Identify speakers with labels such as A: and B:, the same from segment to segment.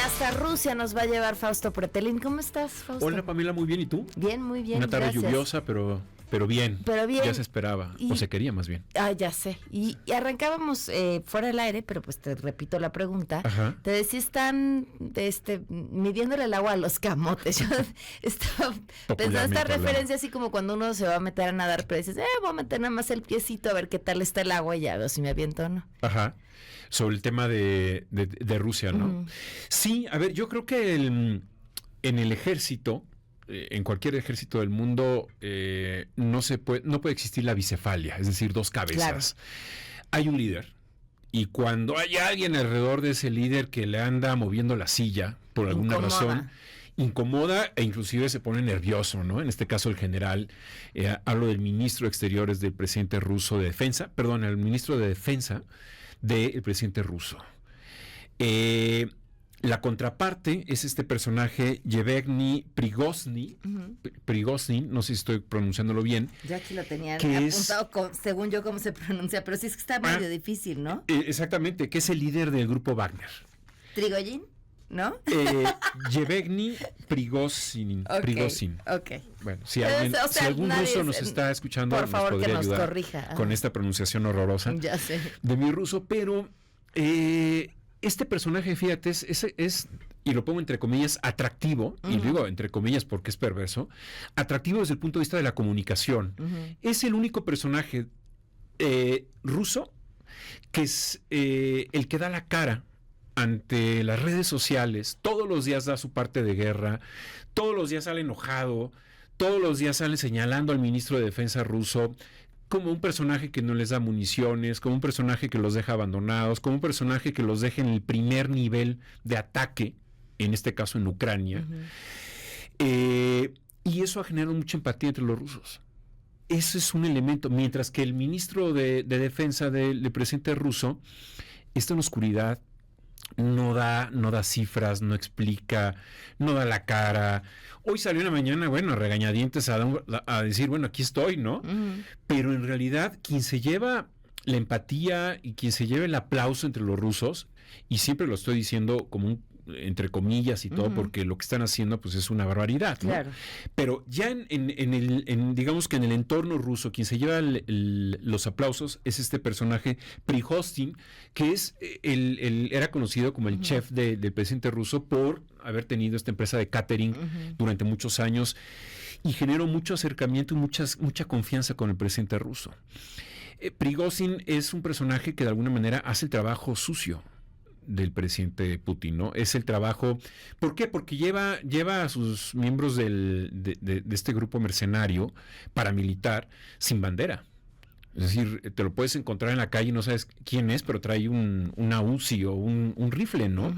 A: hasta Rusia nos va a llevar Fausto Pretelín. ¿Cómo estás, Fausto?
B: Hola, Pamela, muy bien. ¿Y tú?
A: Bien, muy bien.
B: Una tarde
A: gracias.
B: lluviosa, pero bien.
A: Pero bien.
B: Ya se esperaba, o se quería más bien.
A: Ah, ya sé. Y arrancábamos fuera del aire, pero pues te repito la pregunta.
B: Ajá.
A: Te decía, están midiéndole el agua a los camotes. Yo estaba pensando esta referencia así como cuando uno se va a meter a nadar, pero dices, voy a meter nada más el piecito a ver qué tal está el agua y ya veo si me aviento o no.
B: Ajá. Sobre el tema de Rusia, ¿no? Uh-huh. Sí, a ver, yo creo que en el ejército, en cualquier ejército del mundo, no puede existir la bicefalia, es decir, dos cabezas. Claro. Hay un líder, y cuando hay alguien alrededor de ese líder que le anda moviendo la silla por alguna razón, incomoda e inclusive se pone nervioso, ¿no? En este caso el general, hablo del ministro de Exteriores del presidente ruso de defensa, perdón, el ministro de Defensa del presidente ruso. La contraparte es este personaje, Yevgeny Prigozhin, Prigozhin, no sé si estoy pronunciándolo bien.
A: Ya aquí lo tenía apuntado, según yo, cómo se pronuncia, pero sí es que está medio difícil, ¿no?
B: Exactamente, que es el líder del grupo Wagner.
A: ¿Prigozhin? ¿No?
B: Yevgeny Prigozhin.
A: Okay,
B: Prigozhin.
A: Ok.
B: Bueno, si algún ruso nos está escuchando,
A: por favor,
B: nos podría
A: que nos
B: ayudar
A: corrija.
B: Con esta pronunciación horrorosa.
A: Ya sé.
B: De mi ruso, pero este personaje, fíjate, es, y lo pongo entre comillas, atractivo, y digo entre comillas porque es perverso, atractivo desde el punto de vista de la comunicación. Es el único personaje ruso que es el que da la cara ante las redes sociales, todos los días da su parte de guerra, todos los días sale enojado, todos los días sale señalando al ministro de Defensa ruso como un personaje que no les da municiones, como un personaje que los deja abandonados, como un personaje que los deja en el primer nivel de ataque, en este caso en Ucrania. Y eso ha generado mucha empatía entre los rusos. Ese es un elemento, mientras que el ministro de Defensa del presidente ruso está en oscuridad, no da cifras, no explica, no da la cara. Hoy salió en la mañana, bueno, a regañadientes a decir, bueno, aquí estoy, ¿no? Pero en realidad quien se lleva la empatía y quien se lleva el aplauso entre los rusos, y siempre lo estoy diciendo como entre comillas y todo, porque lo que están haciendo pues es una barbaridad, ¿no? Claro. Pero ya digamos que en el entorno ruso, quien se lleva los aplausos es este personaje Prigozhin, que es era conocido como el chef del presidente ruso por haber tenido esta empresa de catering durante muchos años y generó mucho acercamiento y mucha confianza con el presidente ruso. Prigozhin es un personaje que de alguna manera hace el trabajo sucio del presidente Putin, ¿no? Es el trabajo. ¿Por qué? Porque lleva a sus miembros de este grupo mercenario paramilitar sin bandera. Es decir, te lo puedes encontrar en la calle y no sabes quién es, pero trae una UCI o un rifle, ¿no?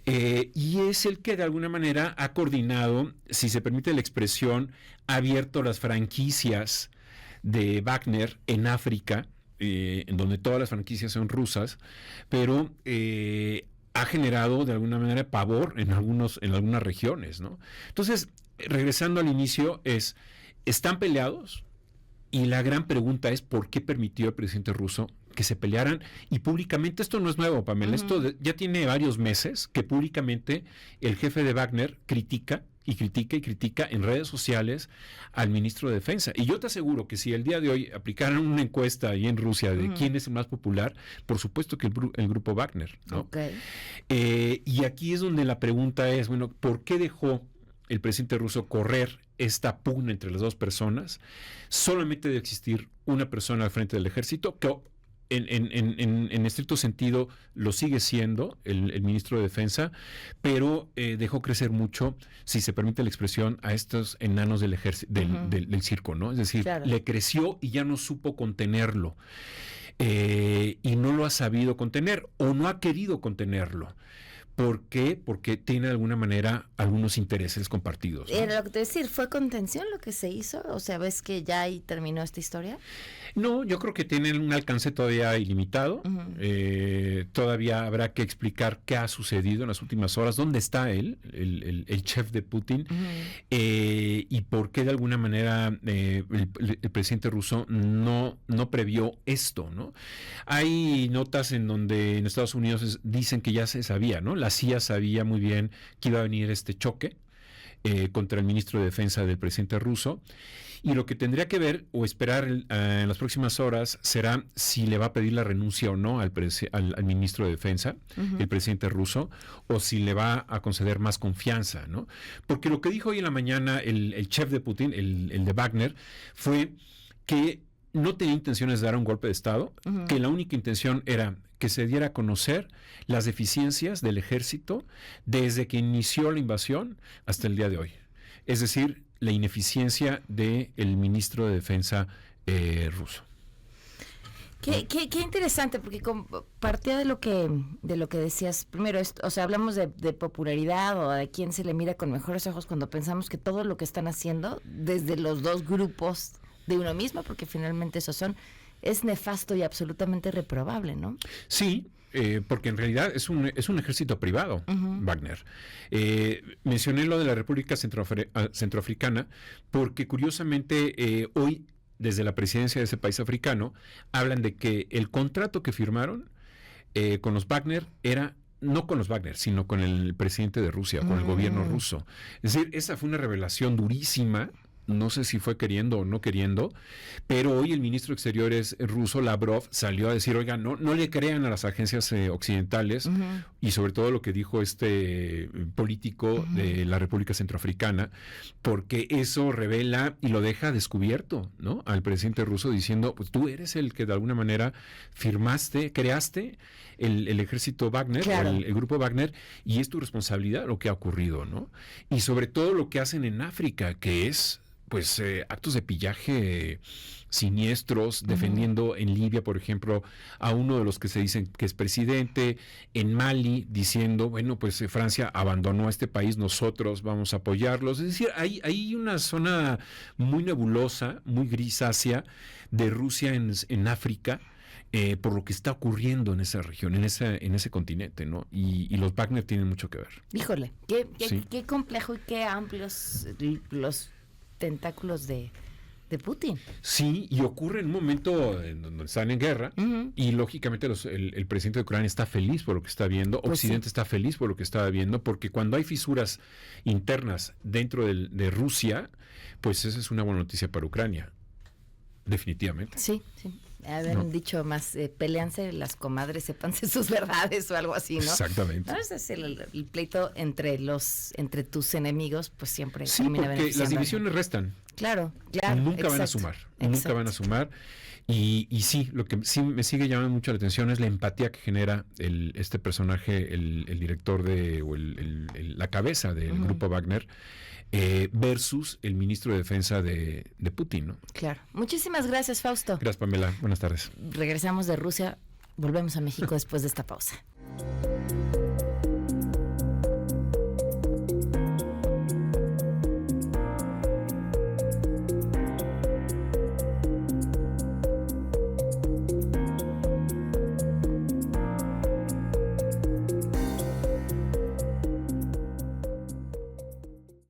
B: Y es el que de alguna manera ha coordinado, si se permite la expresión, ha abierto las franquicias de Wagner en África, en donde todas las franquicias son rusas, pero ha generado de alguna manera pavor en algunas regiones, ¿no? Entonces, regresando al inicio, están peleados, y la gran pregunta es ¿por qué permitió el presidente ruso que se pelearan? Y públicamente, esto no es nuevo, Pamela, esto ya tiene varios meses que públicamente el jefe de Wagner critica en redes sociales al ministro de Defensa. Y yo te aseguro que si el día de hoy aplicaran una encuesta ahí en Rusia de quién es el más popular, por supuesto que el grupo Wagner, ¿no?
A: Okay.
B: Y aquí es donde la pregunta es, bueno, ¿por qué dejó el presidente ruso correr esta pugna entre las dos personas? Solamente debe existir una persona al frente del ejército, que en estricto sentido lo sigue siendo el ministro de Defensa, pero dejó crecer mucho, si se permite la expresión, a estos enanos del circo, ¿no? Es decir, claro, le creció y ya no supo contenerlo. Y no lo ha sabido contener o no ha querido contenerlo. ¿Por qué? Porque tiene de alguna manera algunos intereses compartidos, ¿no?
A: Era lo que te decir, ¿fue contención lo que se hizo? O sea, ¿ves que ya ahí terminó esta historia?
B: No, yo creo que tienen un alcance todavía ilimitado. Todavía habrá que explicar qué ha sucedido en las últimas horas, dónde está él, el chef de Putin, y por qué de alguna manera el presidente ruso no previó esto, ¿no? Hay notas en donde en Estados Unidos dicen que ya se sabía, ¿no? La CIA sabía muy bien que iba a venir este choque contra el ministro de Defensa del presidente ruso. Y lo que tendría que ver o esperar en las próximas horas será si le va a pedir la renuncia o no al ministro de Defensa, el presidente ruso, o si le va a conceder más confianza, ¿no? Porque lo que dijo hoy en la mañana el chef de Putin, el de Wagner, fue que no tenía intenciones de dar un golpe de Estado, que la única intención era que se diera a conocer las deficiencias del ejército desde que inició la invasión hasta el día de hoy. Es decir, la ineficiencia del ministro de Defensa ruso.
A: Qué interesante, porque partía de lo que decías primero, o sea, hablamos de popularidad o de quién se le mira con mejores ojos cuando pensamos que todo lo que están haciendo desde los dos grupos de uno mismo, porque finalmente esos es nefasto y absolutamente reprobable, ¿no?
B: Sí, porque en realidad es un ejército privado, Wagner. Mencioné lo de la República Centroafricana porque curiosamente hoy, desde la presidencia de ese país africano, hablan de que el contrato que firmaron con los Wagner era no con los Wagner, sino con el presidente de Rusia, con el gobierno ruso. Es decir, esa fue una revelación durísima. No sé si fue queriendo o no queriendo, pero hoy el ministro de Exteriores ruso, Lavrov, salió a decir, oiga, no le crean a las agencias occidentales, y sobre todo lo que dijo este político de la República Centroafricana, porque eso revela y lo deja descubierto, ¿no? Al presidente ruso diciendo, pues tú eres el que de alguna manera creaste el ejército Wagner, claro, el grupo Wagner, y es tu responsabilidad lo que ha ocurrido, ¿no? Y sobre todo lo que hacen en África, que es pues actos de pillaje siniestros, defendiendo en Libia, por ejemplo, a uno de los que se dicen que es presidente, en Mali, diciendo, bueno, pues Francia abandonó a este país, nosotros vamos a apoyarlos. Es decir, hay una zona muy nebulosa, muy grisácea de Rusia en África, por lo que está ocurriendo en esa región, en ese continente, ¿no? Y los Wagner tienen mucho que ver.
A: Híjole, qué complejo y qué amplios los tentáculos de Putin.
B: Sí, y ocurre en un momento en donde están en guerra, y lógicamente el presidente de Ucrania está feliz por lo que está viendo, pues Occidente está feliz por lo que está viendo, porque cuando hay fisuras internas dentro de Rusia, pues esa es una buena noticia para Ucrania, definitivamente.
A: Sí. Habían dicho más, peleanse las comadres, sépanse sus verdades o algo así, ¿no?
B: Exactamente.
A: ¿No? Es el pleito entre tus enemigos, pues siempre
B: sí, porque las divisiones restan.
A: Claro.
B: Nunca van a sumar. Y sí, lo que sí me sigue llamando mucho la atención es la empatía que genera este personaje, el director la cabeza del grupo Wagner, versus el ministro de Defensa de Putin, ¿no?
A: Claro. Muchísimas gracias, Fausto.
B: Gracias, Pamela. Buenas tardes.
A: Regresamos de Rusia, volvemos a México después de esta pausa.